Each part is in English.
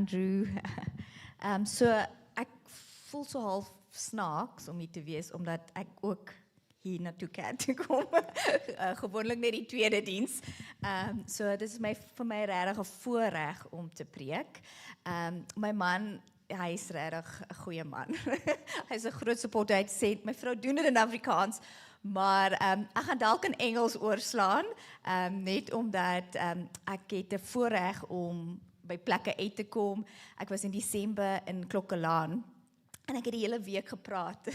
Andrew. So ek voel so half snaaks om hier te wees, omdat ek ook hier na Niekerk toe kom. Gewoonlik net die tweede diens. So dit is vir my regtig 'n voorreg om te preek. My man, hy is regtig 'n goeie man. Hy is 'n groot supporter. Hy sê my vrou doen dit in Afrikaans, maar ek gaan dalk in Engels oorslaan, net omdat ek het 'n voorreg om by plekke uit te kom. Ek was in Desember in Klokkelaan en ek het die hele week gepraat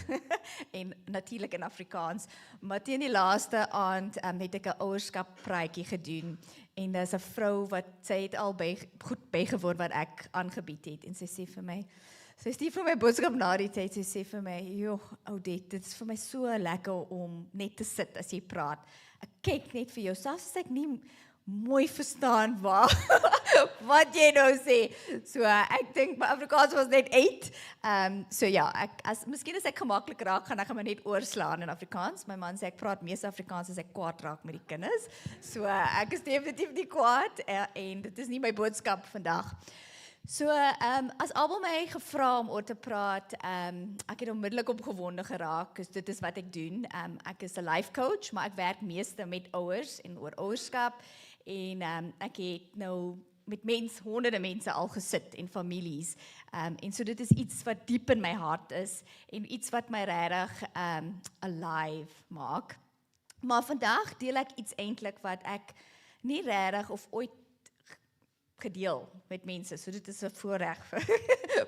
en natuurlik in Afrikaans, maar teen die laaste aand het ek 'n ouerskappraatjie gedoen en daar's 'n vrou wat sy het al goed bygeword wat ek aangebied het en sy sê vir my, sy stuur vir my boodskap na die tyd, sy sê vir my, joh, Odette, dit is vir my so lekker om net te sit as jy praat. Ek kyk net vir jou, selfs as ek nie mooi verstaan wat jy nou sê. So ek dink my Afrikaans was net 8. So ja, miskien as ek gemaklik raak, gaan ek hom net oorslaan in Afrikaans. My man sê ek praat mees Afrikaans as ek kwaad raak met die kinders. So ek is definitief nie kwaad en dit is nie my boodskap vandag. So as Abel my gevra om oor te praat, ek het onmiddellik opgewonde geraak, dus dit is wat ek doen. Ek is 'n life coach, maar ek werk meeste met ouers en oor ouerskap. En ek het nou met honderde mense al gesit en families. En so dit is iets wat diep in my hart is en iets wat my regtig alive maak. Maar vandag deel ek iets eintlik wat ek nie regtig of ooit gedeel met mense. So dit is 'n voorreg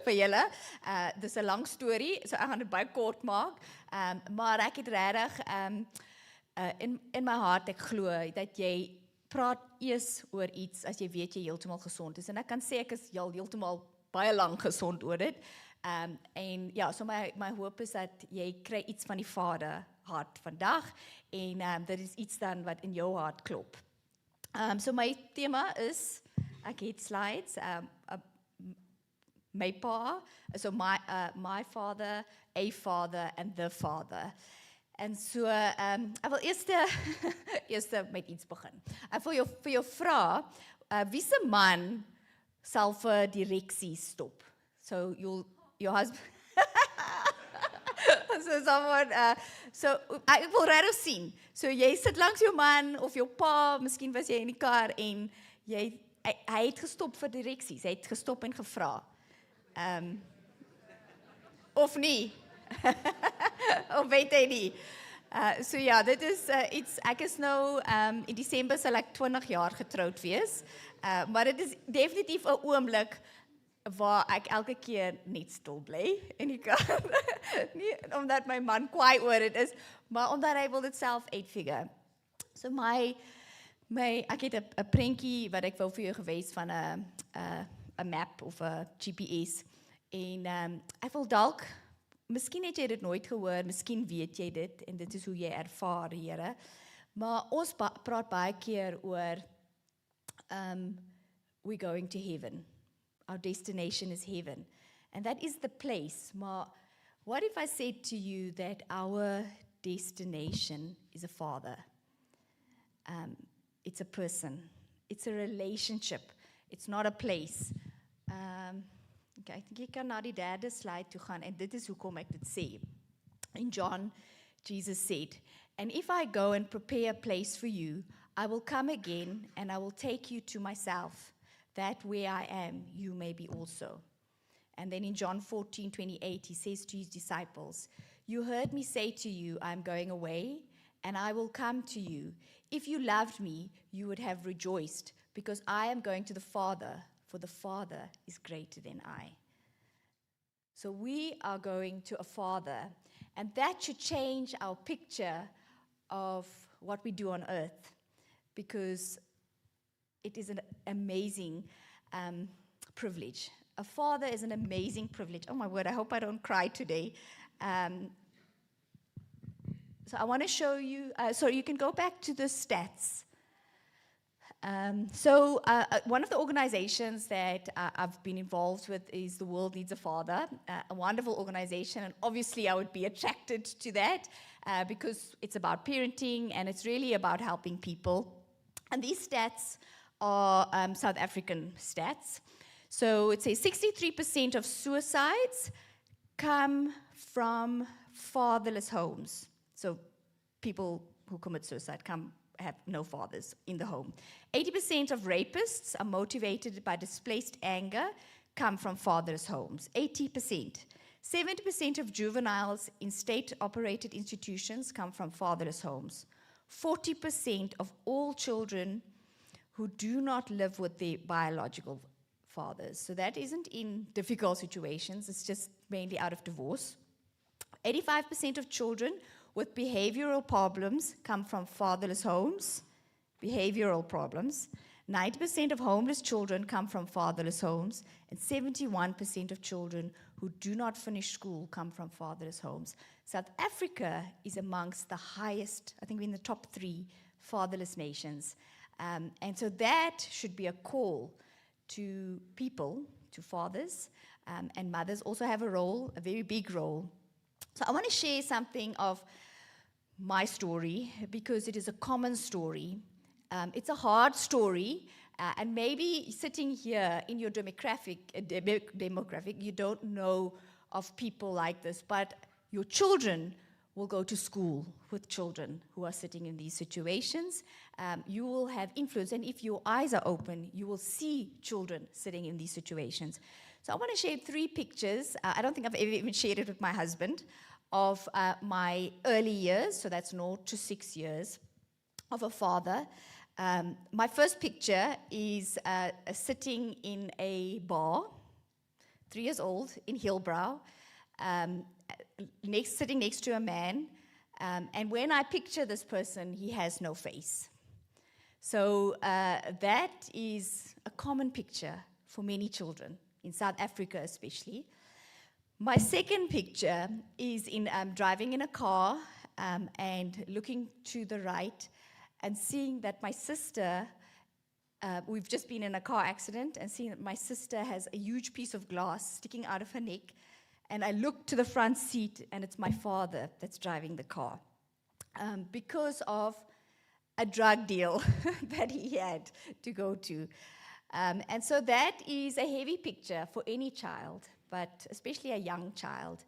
vir julle. Dis 'n lang storie, so ek gaan dit baie kort maak. Maar ek het regtig in my hart, ek glo dat jy praat eers oor iets as jy weet jy heeltemal gesond is. En ek kan sê ek is heeltemal baie lank gesond oor dit. En ja, so my hoop is dat jy kry iets van die Vader hart vandag en dit is iets dan wat in jou hart klop. So my tema is, ek het slides, my pa, so my father, a father and the father. En so, ek wil eers met iets begin. Ek wil vir jou vra, wie se man sal vir direksie stop? So, your husband... so, someone, ek wil regtig sien. So, jy sit langs jou man of jou pa, miskien was jy in die kar en hy het gestop vir direksies, hy het gestop en gevra. Of nie? Of weet hy nie? So ja, dit is iets, ek is nou, in Desember sal ek 20 jaar getroud wees, maar dit is definitief 'n oomblik waar ek elke keer net stil bly in die kar. Nie omdat my man kwaai oor dit is, maar omdat hy wil dit self uitfigure. So ek het 'n prentjie wat ek wou vir jou gewys van 'n map of 'n GPS en ek wil dalk, miskien het jy dit nooit gehoor, miskien weet jy dit en dit is hoe jy ervaar, Here. Maar ons praat baie keer oor we're going to heaven. Our destination is heaven. And that is the place. Maar what if I said to you that our destination is a father? It's a person. It's a relationship. It's not a place. Okay, ek dink jy kan na die derde slide toe gaan en dit is hoekom ek dit sê. In John, Jesus said, "And if I go and prepare a place for you, I will come again and I will take you to myself, that where I am, you may be also." And then in John 14:28, he says to his disciples, "You heard me say to you, I'm going away and I will come to you. If you loved me, you would have rejoiced, because I am going to the Father, for the Father is greater than I." So we are going to a Father, and that should change our picture of what we do on earth, because it is an amazing privilege. A father is an amazing privilege. Oh my word, I hope I don't cry today. So I want to show you, so you can go back to the stats. One of the organizations that I've been involved with is The World Needs a Father, a wonderful organization, and obviously I would be attracted to that because it's about parenting and it's really about helping people. And these stats are South African stats. So it says 63% of suicides come from fatherless homes. So people who commit suicide have no fathers in the home. 80% of rapists are motivated by displaced anger, come from fatherless homes. 80%. 70% of juveniles in state-operated institutions come from fatherless homes. 40% of all children who do not live with their biological fathers. So that isn't in difficult situations, it's just mainly out of divorce. 85% of children with behavioral problems come from fatherless homes, behavioral problems. 90% of homeless children come from fatherless homes, and 71% of children who do not finish school come from fatherless homes. South Africa is amongst the highest, I think we're in the top 3 fatherless nations. And so that should be a call to people, to fathers, and mothers also have a role, a very big role. So I want to share something of my story because it is a common story. It's a hard story, and maybe sitting here in your demographic, you don't know of people like this, but your children will go to school with children who are sitting in these situations. You will have influence, and if your eyes are open, you will see children sitting in these situations. So I want to share 3 pictures. I don't think I've ever even shared it with my husband, of my early years, so that's 0 to 6 years, of a father. My first picture is sitting in a bar, 3 years old, in Hillbrow, sitting next to a man. And when I picture this person, he has no face. So that is a common picture for many children, in South Africa especially. My second picture is in driving in a car and looking to the right and seeing that my sister, we've just been in a car accident, and seeing that my sister has a huge piece of glass sticking out of her neck. And I look to the front seat, and it's my father that's driving the car because of a drug deal that he had to go to. And so that is a heavy picture for any child, but especially a young child.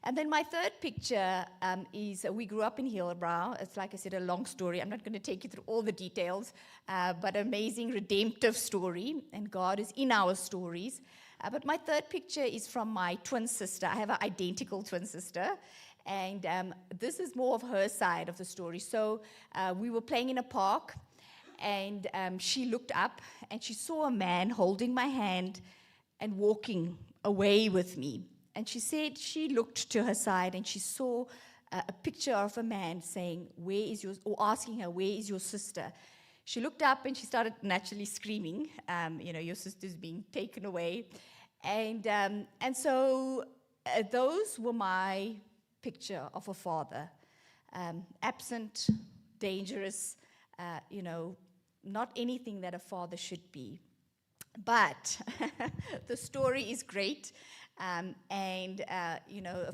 And then my third picture is we grew up in Hillbrow. It's, like I said, a long story. I'm not going to take you through all the details, but amazing redemptive story, and God is in our stories. But my third picture is from my twin sister. I have an identical twin sister, and this is more of her side of the story. So we were playing in a park, and she looked up, and she saw a man holding my hand and walking away with me. And she said she looked to her side, and she saw a picture of a man saying, "Where is your," or asking her, "Where is your sister?" She looked up and she started naturally screaming, "Your sister's being taken away." And so those were my picture of a father. Absent, dangerous, not anything that a father should be. But the story is great. A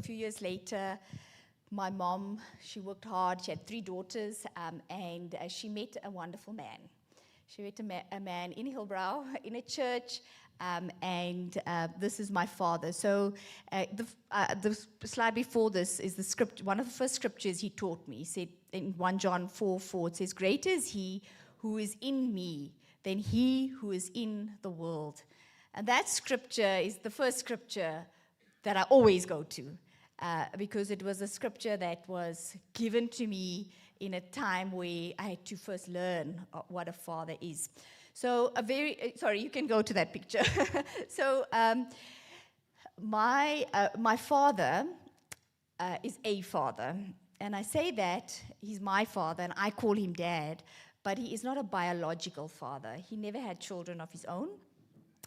few years later, my mom, she worked hard. She had 3 daughters, and she met a wonderful man. She met a man in Hillbrow, in a church, and this is my father. So the slide before this is the script. One of the first scriptures he taught me. He said in 1 John 4:4, it says, "Greater is he who is in me than he who is in the world." And that scripture is the first scripture that I always go to, because it was a scripture that was given to me in a time where I had to first learn what a father is. So you can go to that picture. So my father is a father, and I say that he's my father, and I call him Dad, but he is not a biological father. He never had children of his own.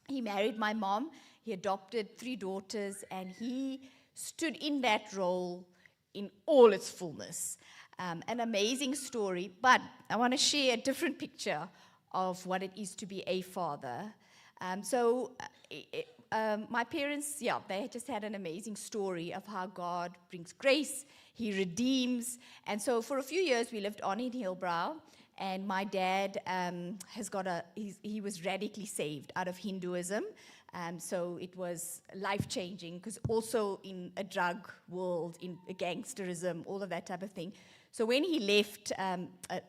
He married my mom, he adopted 3 daughters, and he stood in that role in all its fullness. An amazing story, but I want to share a different picture of what it is to be a father. My parents, they just had an amazing story of how God brings grace, he redeems, and so for a few years we lived on in Hillbrow. And my dad he was radically saved out of Hinduism. So it was life-changing, because also in a drug world, in gangsterism, all of that type of thing. So when he left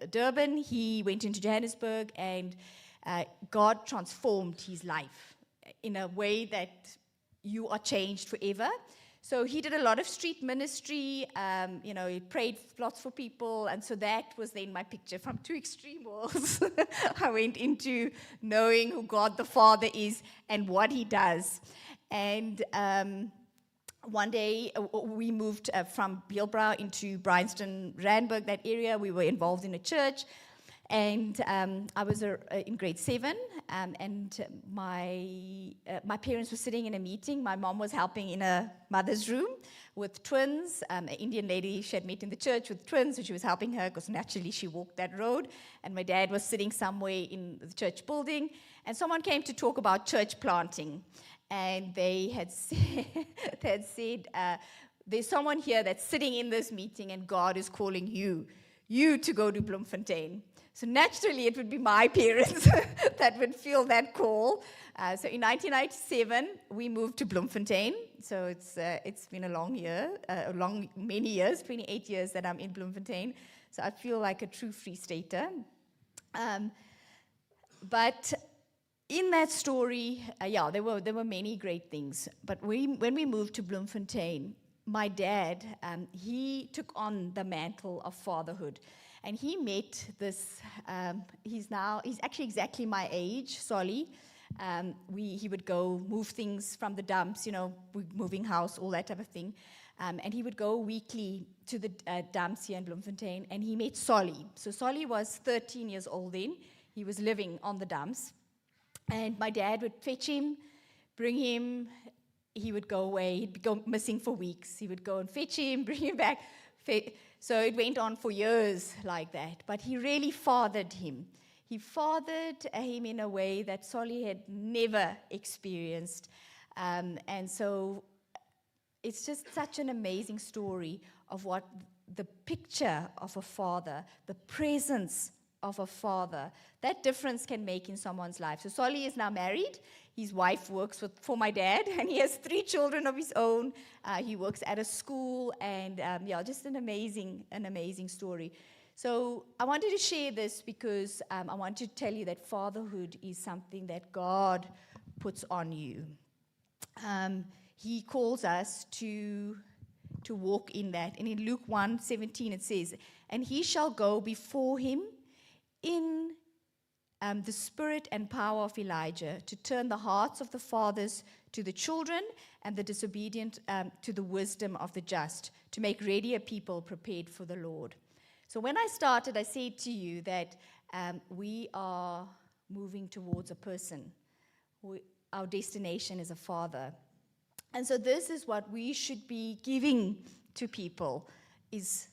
Durban, he went into Johannesburg, and God transformed his life in a way that you are changed forever. So he did a lot of street ministry, he prayed lots for people, and so that was then my picture from two extreme worlds. I went into knowing who God the Father is and what he does. And one day we moved from Beelbrouw into Bryanston, Randburg, that area. We were involved in a church. And I was in grade 7, and my parents were sitting in a meeting. My mom was helping in a mother's room with twins, an Indian lady she had met in the church with twins, so she was helping her because naturally she walked that road. And my dad was sitting somewhere in the church building, and someone came to talk about church planting. And they had said, there's someone here that's sitting in this meeting, and God is calling you to go to Bloemfontein. So naturally, it would be my parents that would feel that call. So in 1997, we moved to Bloemfontein. So it's been a long year, many years, 28 years that I'm in Bloemfontein. So I feel like a true Free Stater. But in that story, there were many great things. But when we moved to Bloemfontein, my dad, he took on the mantle of fatherhood. And he met this, he's actually exactly my age, Solly. He would go move things from the dumps, moving house, all that type of thing. And he would go weekly to the dumps here in Bloemfontein, and he met Solly. So Solly was 13 years old then. He was living on the dumps. And my dad would fetch him, bring him. He would go away. He'd go missing for weeks. He would go and fetch him, bring him back. So it went on for years like that. But he really fathered him. He fathered him in a way that Solly had never experienced. And so it's just such an amazing story of what the picture of a father, the presence of a father, that difference can make in someone's life. So Solly is now married. His wife works for my dad, and he has 3 children of his own. He works at a school, and just an amazing story. So I wanted to share this because I want to tell you that fatherhood is something that God puts on you. He calls us to walk in that. And in Luke 1:17 it says, "And he shall go before him in the spirit and power of Elijah, to turn the hearts of the fathers to the children, and the disobedient to the wisdom of the just, to make ready a people prepared for the Lord." So when I started, I said to you that we are moving towards a person. Our destination is a father. And so this is what we should be giving to people, is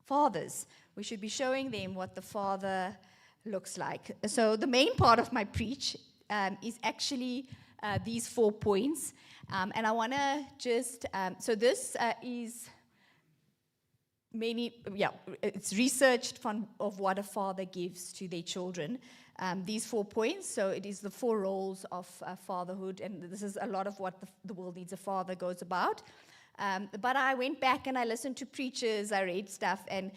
fathers. We should be showing them what the father looks like. So the main part of my preach is actually these 4 points. And I want to just, so this is it's researched of what a father gives to their children. These 4 points, so it is the 4 roles of fatherhood, and this is a lot of what the world needs a father goes about. But I went back and I listened to preachers, I read stuff, and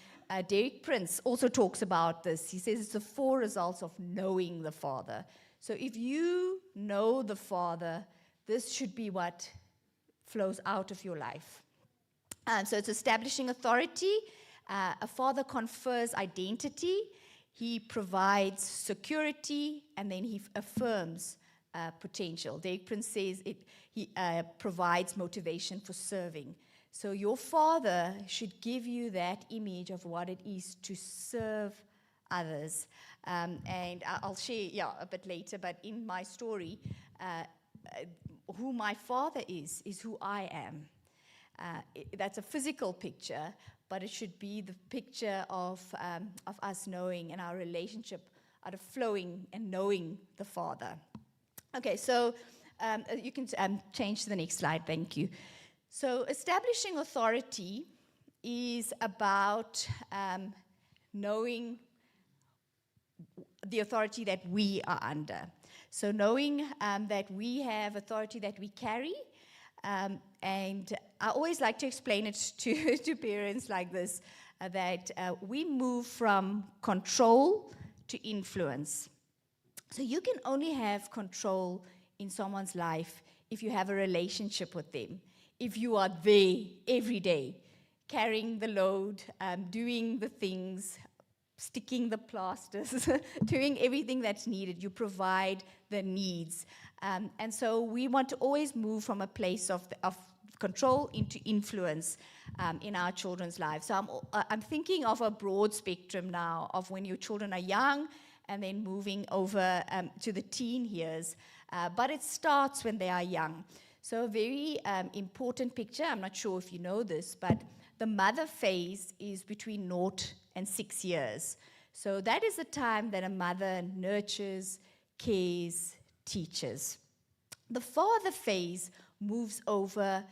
Derek Prince also talks about this. He says it's the 4 results of knowing the Father. So if you know the Father, this should be what flows out of your life. So it's establishing authority. A father confers identity. He provides security, and then he affirms potential. Derek Prince says he provides motivation for serving. So your father should give you that image of what it is to serve others. And I'll share a bit later, but in my story, who my father is who I am. That's a physical picture, but it should be the picture of us knowing and our relationship out of flowing and knowing the Father. Okay, so you can change to the next slide, thank you. So establishing authority is about knowing the authority that we are under. So knowing that we have authority that we carry, and I always like to explain it to parents like this, that we move from control to influence. So you can only have control in someone's life if you have a relationship with them, if you are there every day, carrying the load, doing the things, sticking the plasters, doing everything that's needed. You provide the needs. And so we want to always move from a place of control into influence in our children's lives. So I'm thinking of a broad spectrum now of when your children are young and then moving over to the teen years. But it starts when they are young. So a very important picture, I'm not sure if you know this, but the mother phase is between 0 and 6 years. So that is the time that a mother nurtures, cares, teaches. The father phase moves over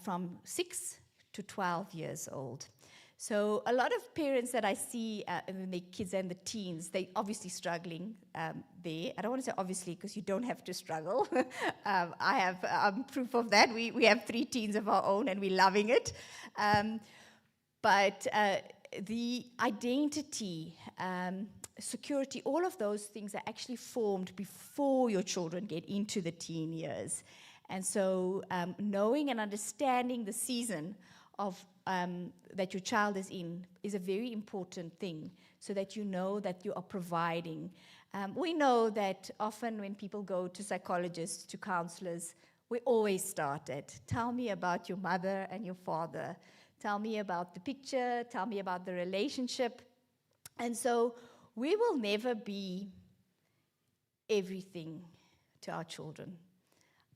from 6 to 12 years old. So a lot of parents that I see in the kids and the teens, they obviously struggling there. I don't want to say obviously because you don't have to struggle. I have proof of that. We have 3 teens of our own and we're loving it. But the identity, security, all of those things are actually formed before your children get into the teen years. And so knowing and understanding the season of that your child is in is a very important thing, so that you know that you are providing. We know that often when people go to psychologists, to counselors, we always start at, tell me about your mother and your father. Tell me about the picture. Tell me about the relationship. And so we will never be everything to our children.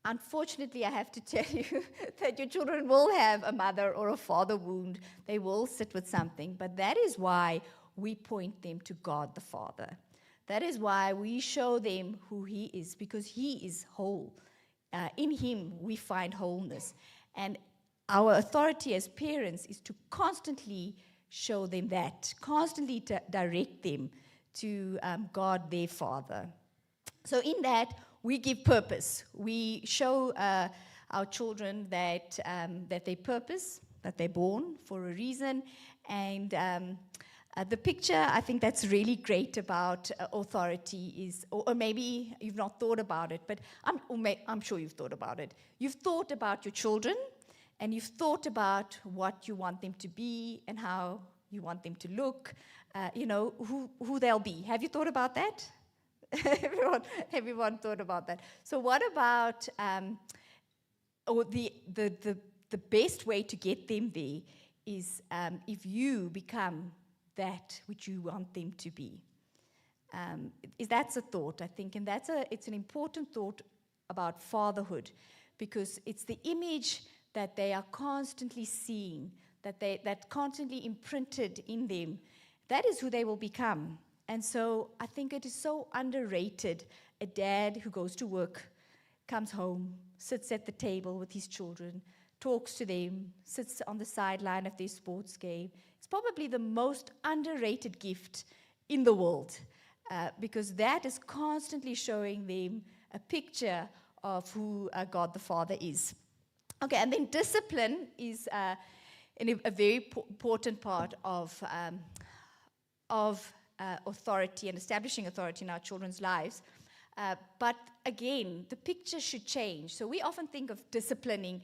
Unfortunately, I have to tell you that your children will have a mother or a father wound. They will sit with something. But that is why we point them to God the Father. That is why we show them who He is, because He is whole. In Him, we find wholeness. And our authority as parents is to constantly show them that, constantly to direct them to God their Father. So in that, we give purpose. We show our children that they purpose, that they're born for a reason. And the picture, I think that's really great about authority is, or maybe you've not thought about it, but I'm sure you've thought about it. You've thought about your children, and you've thought about what you want them to be and how you want them to look, who they'll be. Have you thought about that? Everyone thought about that. So what about the best way to get them there is if you become that which you want them to be. That's a thought, I think, and it's an important thought about fatherhood, because it's the image that they are constantly seeing, that's constantly imprinted in them. That is who they will become. And so I think it is so underrated, a dad who goes to work, comes home, sits at the table with his children, talks to them, sits on the sideline of their sports game. It's probably the most underrated gift in the world, because that is constantly showing them a picture of who God the Father is. Okay, and then discipline is a very important part of authority and establishing authority in our children's lives. But again, the picture should change. So we often think of disciplining.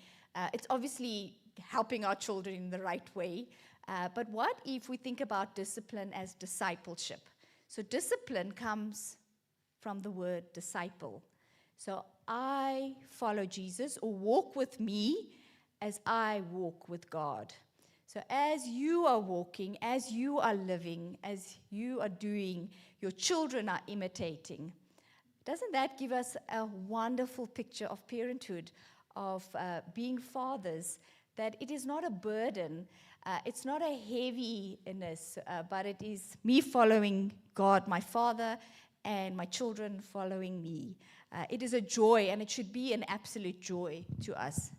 It's obviously helping our children in the right way. But what if we think about discipline as discipleship? So discipline comes from the word disciple. So I follow Jesus, or walk with me as I walk with God. So as you are walking, as you are living, as you are doing, your children are imitating. Doesn't that give us a wonderful picture of parenthood, of being fathers, that it is not a burden, it's not a heaviness, but it is me following God, my Father, and my children following me. It is a joy, and it should be an absolute joy to us.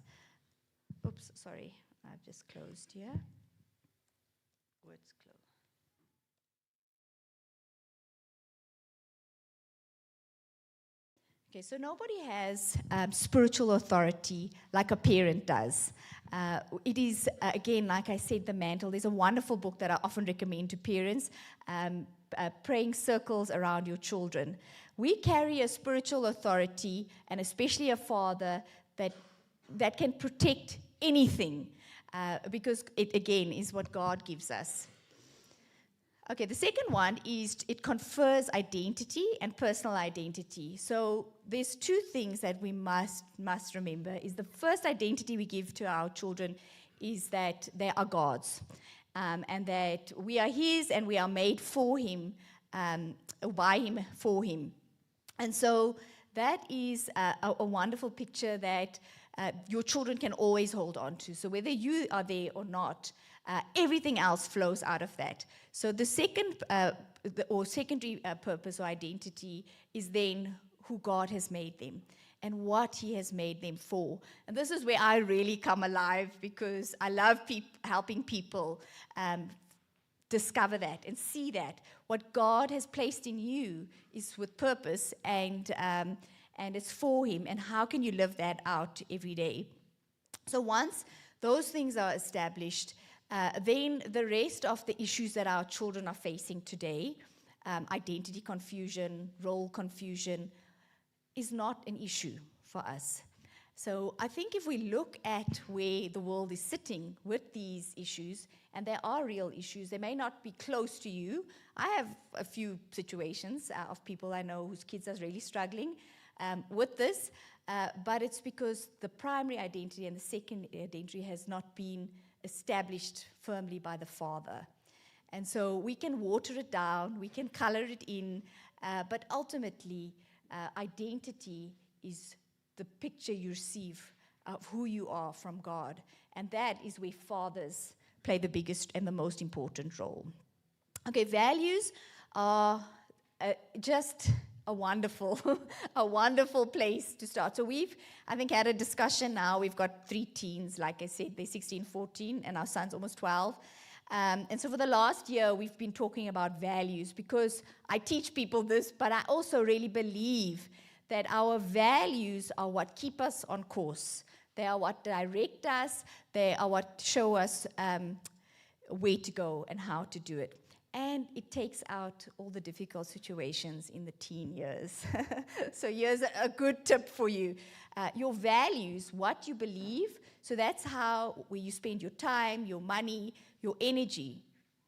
Oops, sorry. I've just closed here. Words closed. Okay, so nobody has spiritual authority like a parent does. It is, again, like I said, the mantle. There's a wonderful book that I often recommend to parents, Praying Circles Around Your Children. We carry a spiritual authority, and especially a father, that can protect anything, because it, again, is what God gives us. Okay, the second one is it confers identity and personal identity. So there's two things that we must remember. Is the first identity we give to our children is that they are God's, and that we are His and we are made for Him, by Him, for Him. And so that is a wonderful picture that your children can always hold on to. So whether you are there or not, everything else flows out of that. So the second secondary purpose or identity is then who God has made them and what He has made them for. And this is where I really come alive, because I love helping people discover that and see that what God has placed in you is with purpose, and it's for Him, and how can you live that out every day. So once those things are established, then the rest of the issues that our children are facing today, identity confusion, role confusion, is not an issue for us. So I think if we look at where the world is sitting with these issues, and there are real issues, they may not be close to you. I have a few situations of people I know whose kids are really struggling with this, but it's because the primary identity and the secondary identity has not been established firmly by the father. And so we can water it down, we can color it in, but ultimately identity is the picture you receive of who you are from God. And that is where fathers play the biggest and the most important role. Okay, values are just a wonderful, a wonderful place to start. So we've, I think, had a discussion now. We've got 3 teens, like I said, they're 16, 14, and our son's almost 12. And so for the last year, we've been talking about values, because I teach people this, but I also really believe that our values are what keep us on course. They are what direct us. They are what show us where to go and how to do it. And it takes out all the difficult situations in the teen years. So here's a good tip for you. Your values, what you believe, so that's where you spend your time, your money, your energy.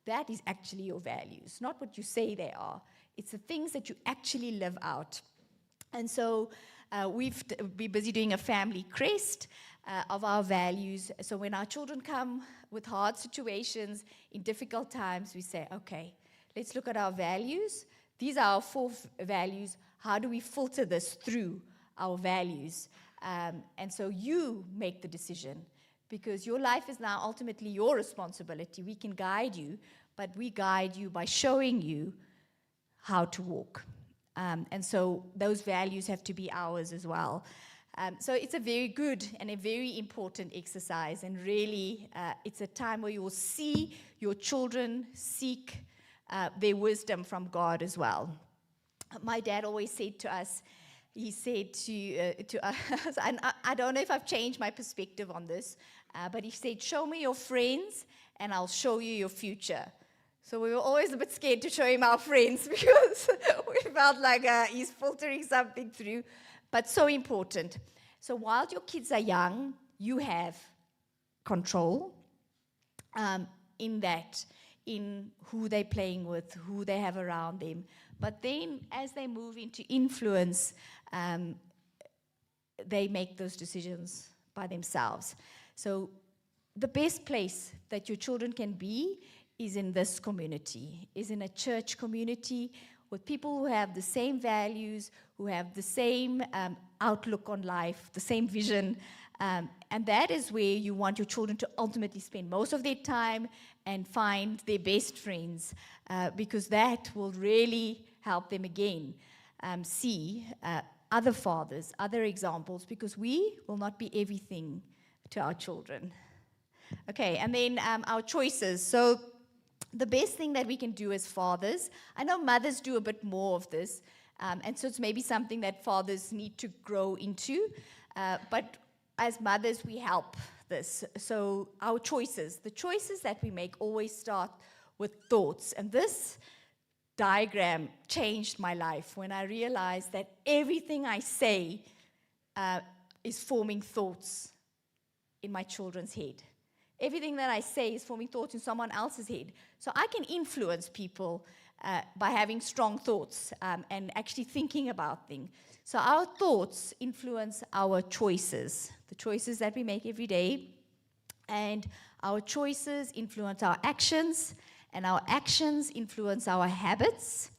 That is actually your values, not what you say they are. It's the things that you actually live out. And so we've been busy doing a family crest of our values. So when our children come with hard situations, in difficult times, we say, okay, let's look at our values. These are our 4 values. How do we filter this through our values? And so you make the decision, because your life is now ultimately your responsibility. We can guide you, but we guide you by showing you how to walk. And so those values have to be ours as well. So it's a very good and a very important exercise, and really it's a time where you will see your children seek their wisdom from God as well. My dad always said to us, he said to us, and I don't know if I've changed my perspective on this, but he said, show me your friends and I'll show you your future. So we were always a bit scared to show him our friends, because we felt like he's filtering something through. But so important. So while your kids are young, you have control in who they're playing with, who they have around them. But then as they move into influence, they make those decisions by themselves. So the best place that your children can be is in this community, is in a church community with people who have the same values, who have the same outlook on life, the same vision. And that is where you want your children to ultimately spend most of their time and find their best friends, because that will really help them again see other fathers, other examples, because we will not be everything to our children. Okay, and then our choices. So the best thing that we can do as fathers, I know mothers do a bit more of this, And so it's maybe something that fathers need to grow into. But as mothers, we help this. So our choices, the choices that we make always start with thoughts. And this diagram changed my life when I realized that everything I say is forming thoughts in my children's head. Everything that I say is forming thoughts in someone else's head. So I can influence people by having strong thoughts and actually thinking about things. So our thoughts influence our choices, the choices that we make every day. And our choices influence our actions, and our actions influence our habits,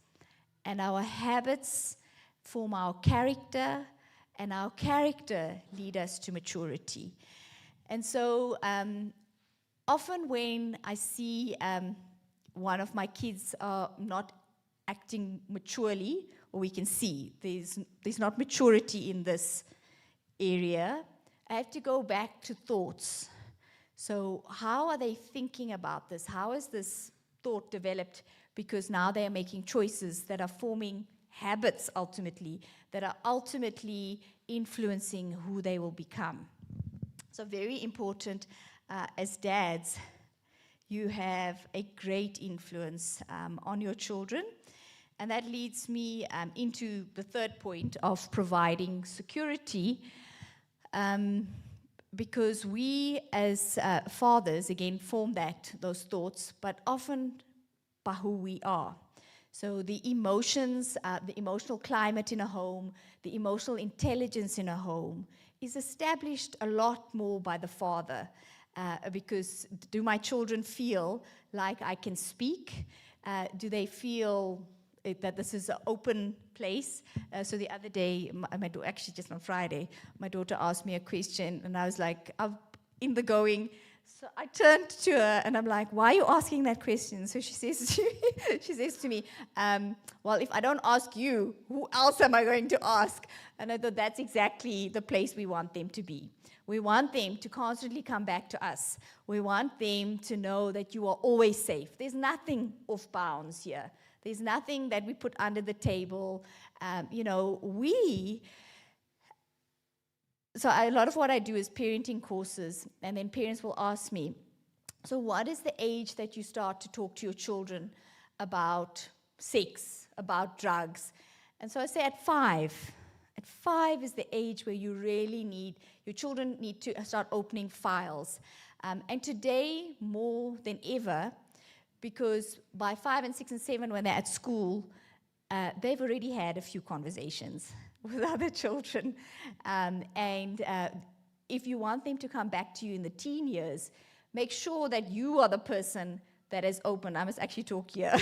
and our habits form our character, and our character lead us to maturity. And so often when I see one of my kids are not acting maturely, or we can see there's not maturity in this area, I have to go back to thoughts. So how are they thinking about this? How is this thought developed? Because now they are making choices that are forming habits ultimately, that are ultimately influencing who they will become. So very important, as dads, you have a great influence on your children. And that leads me into the third point of providing security. Because we as fathers, again, form those thoughts, but often by who we are. So the emotions, the emotional climate in a home, the emotional intelligence in a home is established a lot more by the father. Because do my children feel like I can speak? Do they feel that this is an open place? So the other day, actually just on Friday, my daughter asked me a question, and I was like, I'm in the going. So I turned to her, and I'm like, why are you asking that question? So she says to me, well, if I don't ask you, who else am I going to ask? And I thought that's exactly the place we want them to be. We want them to constantly come back to us. We want them to know that you are always safe. There's nothing off bounds here. There's nothing that we put under the table. So a lot of what I do is parenting courses, and then parents will ask me, so what is the age that you start to talk to your children about sex, about drugs? And so I say at 5. At 5 is the age where you really your children need to start opening files. And today, more than ever, because by 5 and 6 and 7, when they're at school, they've already had a few conversations with other children. If you want them to come back to you in the teen years, make sure that you are the person that has opened. I must actually talk here.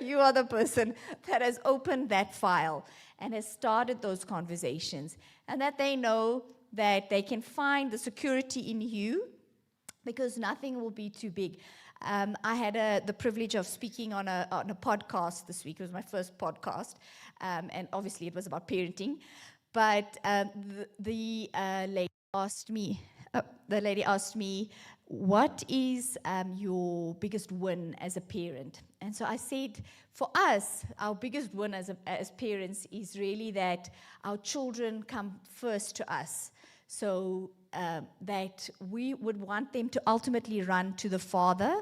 You are the person that has opened that file and has started those conversations, and that they know that they can find the security in you, because nothing will be too big. I had the privilege of speaking on a podcast this week. It was my first podcast, and obviously it was about parenting. But the lady asked me, what is your biggest win as a parent? And so I said, for us, our biggest win as parents is really that our children come first to us. So that we would want them to ultimately run to the Father,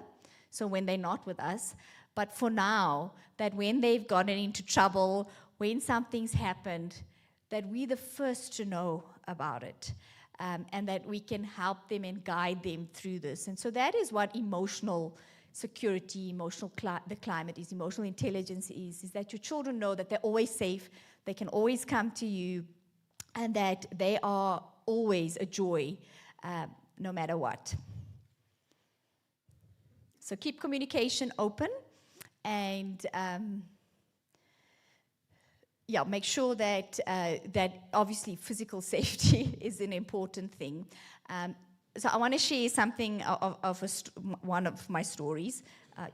so when they're not with us. But for now, that when they've gotten into trouble, when something's happened, that we're the first to know about it, and that we can help them and guide them through this. And so that is what emotional security, the climate is, emotional intelligence is that your children know that they're always safe, they can always come to you, and that they are always a joy, no matter what. So keep communication open, and make sure that obviously physical safety is an important thing. So I want to share something of one of my stories.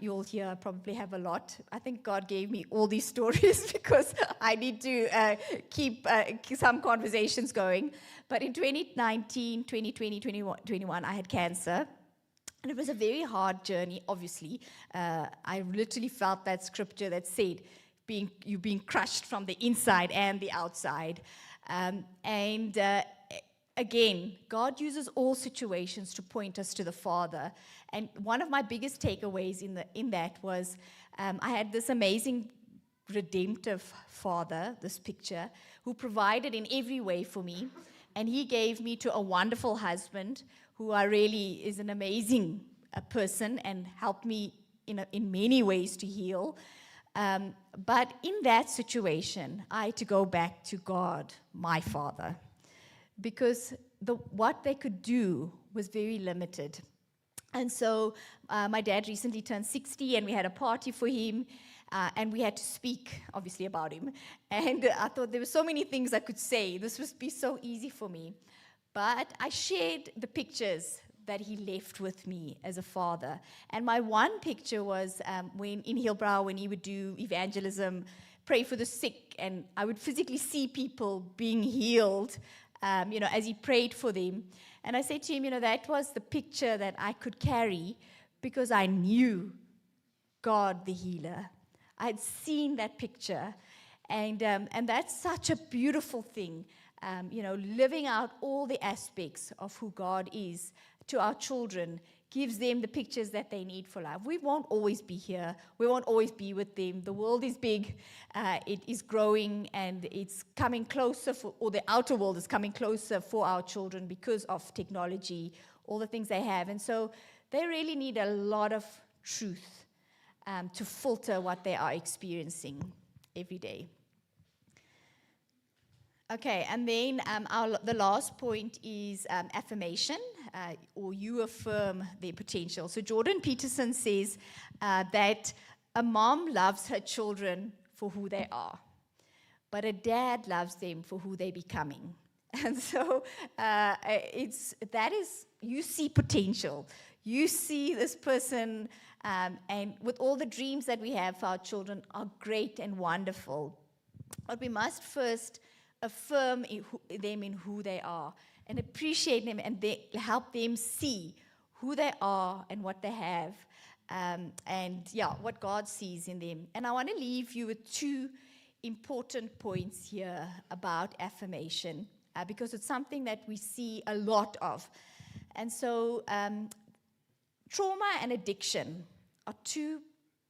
You all here probably have a lot. I think God gave me all these stories because I need to keep some conversations going. But in 2019, 2020, 2021, I had cancer. And it was a very hard journey, obviously. I literally felt that scripture that said, you're being crushed from the inside and the outside. Again, God uses all situations to point us to the Father. And one of my biggest takeaways in that was I had this amazing redemptive Father, this picture, who provided in every way for me. And he gave me to a wonderful husband who is an amazing person and helped me in many ways to heal. But in that situation, I had to go back to God, my Father, because what they could do was very limited. And so my dad recently turned 60, and we had a party for him, and we had to speak, obviously, about him. And I thought there were so many things I could say. This would be so easy for me. But I shared the pictures that he left with me as a father. And my one picture was when in Hillbrow, when he would do evangelism, pray for the sick, and I would physically see people being healed, as he prayed for them. And I said to him, that was the picture that I could carry because I knew God the healer. I had seen that picture, and that's such a beautiful thing, living out all the aspects of who God is to our children gives them the pictures that they need for life. We won't always be here. We won't always be with them. The world is big. It is growing, and it's coming closer, or the outer world is coming closer for our children because of technology, all the things they have. And so they really need a lot of truth to filter what they are experiencing every day. Okay, and then the last point is affirmation, or you affirm their potential. So Jordan Peterson says that a mom loves her children for who they are, but a dad loves them for who they're becoming. And so you see potential. You see this person, and with all the dreams that we have for our children are great and wonderful. But we must first affirm them in who they are and appreciate them, and help them see who they are and what they have, what God sees in them. And I want to leave you with two important points here about affirmation, because it's something that we see a lot of. And so trauma and addiction are two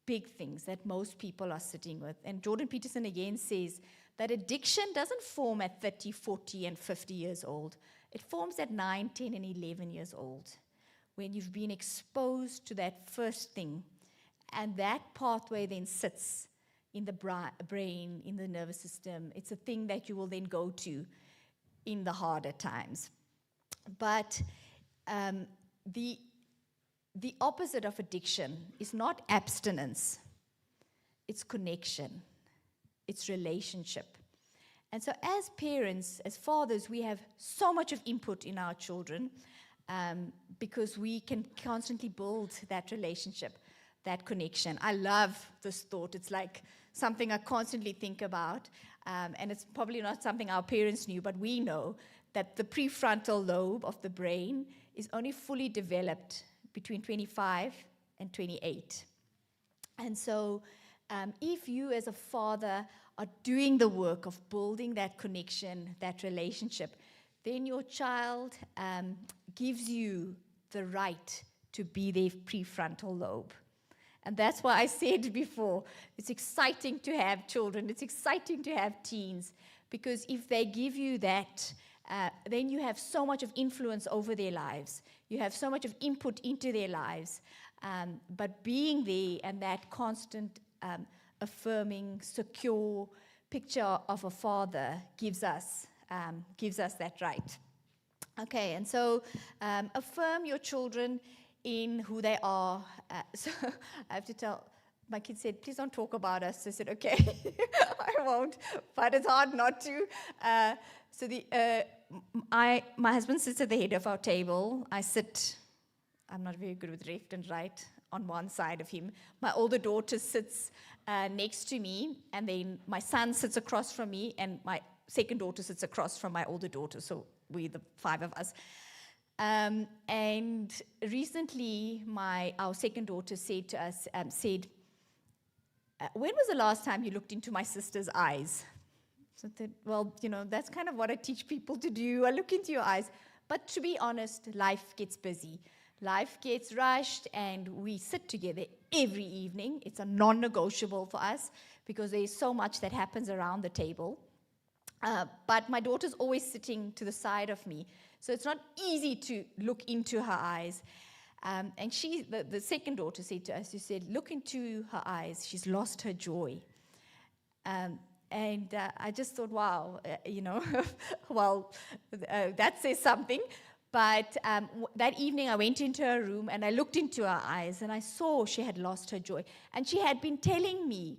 big things that most people are sitting with. And Jordan Peterson again says that addiction doesn't form at 30, 40, and 50 years old. It forms at 9, 10, and 11 years old, when you've been exposed to that first thing. And that pathway then sits in the brain, in the nervous system. It's a thing that you will then go to in the harder times. But the opposite of addiction is not abstinence. It's connection. It's relationship. And so as parents, as fathers, we have so much of input in our children, because we can constantly build that relationship, that connection. I love this thought. It's like something I constantly think about, and it's probably not something our parents knew, but we know that the prefrontal lobe of the brain is only fully developed between 25 and 28. And so if you as a father are doing the work of building that connection, that relationship, then your child gives you the right to be their prefrontal lobe. And that's why I said before, it's exciting to have children, it's exciting to have teens, because if they give you that, then you have so much of influence over their lives. You have so much of input into their lives. But being there and that constant affirming, secure picture of a father gives us that right. Okay, and so affirm your children in who they are. So I have to tell, my kids said, please don't talk about us. I said, okay, I won't, but it's hard not to. My husband sits at the head of our table. I'm not very good with left and right, on one side of him. My older daughter sits next to me, and then my son sits across from me, and my second daughter sits across from my older daughter, so we're the five of us. And recently, our second daughter said to us, when was the last time you looked into my sister's eyes? So that, well, that's kind of what I teach people to do. I look into your eyes. But to be honest, life gets busy. Life gets rushed, and we sit together every evening. It's a non-negotiable for us because there's so much that happens around the table. But my daughter's always sitting to the side of me, so it's not easy to look into her eyes. And the second daughter said to us, she said, look into her eyes. She's lost her joy. And I just thought, wow, well, that says something. But that evening I went into her room and I looked into her eyes and I saw she had lost her joy. And she had been telling me,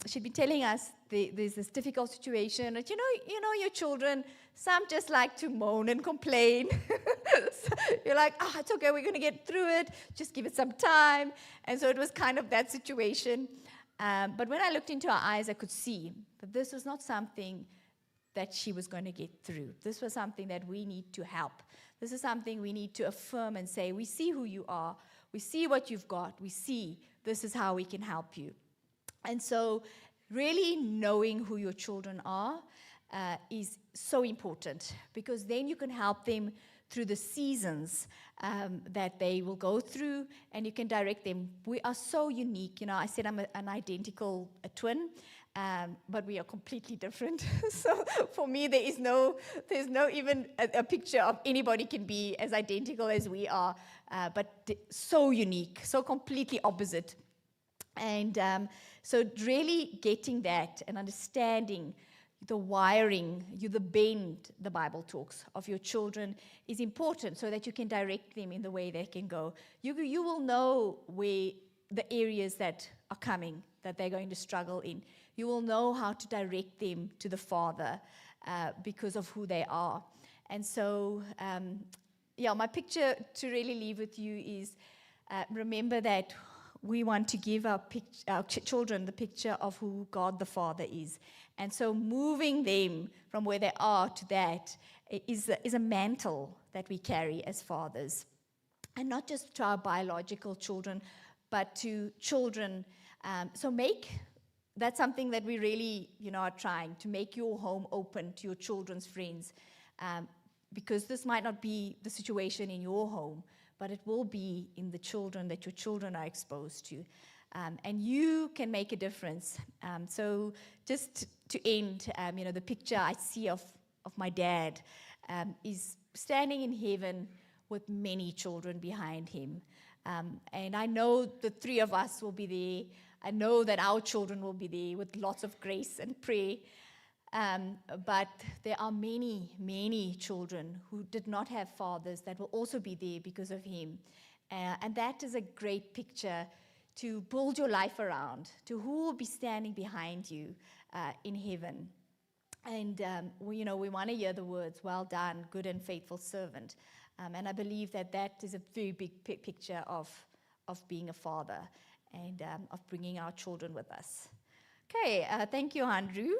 she'd been telling us there's this difficult situation. That, your children, some just like to moan and complain. So you're like, it's okay, we're going to get through it. Just give it some time. And so it was kind of that situation. But when I looked into her eyes, I could see that this was not something that she was going to get through. This was something that we need to help. This is something we need to affirm and say, we see who you are. We see what you've got. We see this is how we can help you. And so really knowing who your children are is so important, because then you can help them through the seasons that they will go through, and you can direct them. We are so unique. I said I'm an identical twin, but we are completely different. So for me, there's no even a picture of anybody can be as identical as we are, but so unique, so completely opposite. And so really getting that and understanding the wiring, the bend, the Bible talks, of your children is important, so that you can direct them in the way they can go. You will know where the areas that are coming, that they're going to struggle in. You will know how to direct them to the Father because of who they are. And so, my picture to really leave with you is remember that we want to give our children the picture of who God the Father is. And so moving them from where they are to that is a mantle that we carry as fathers. And not just to our biological children, but to children. So that's something that we really, are trying to make your home open to your children's friends. Because this might not be the situation in your home, but it will be in the children that your children are exposed to. And you can make a difference. So just to end, the picture I see of my dad is standing in heaven with many children behind him. And I know the three of us will be there. I know that our children will be there with lots of grace and prayer. But there are many, many children who did not have fathers that will also be there because of him. And that is a great picture to build your life around, to who will be standing behind you in heaven. And, we want to hear the words, well done, good and faithful servant. And I believe that is a very big picture of being a father and of bringing our children with us. Okay, thank you, Andrew.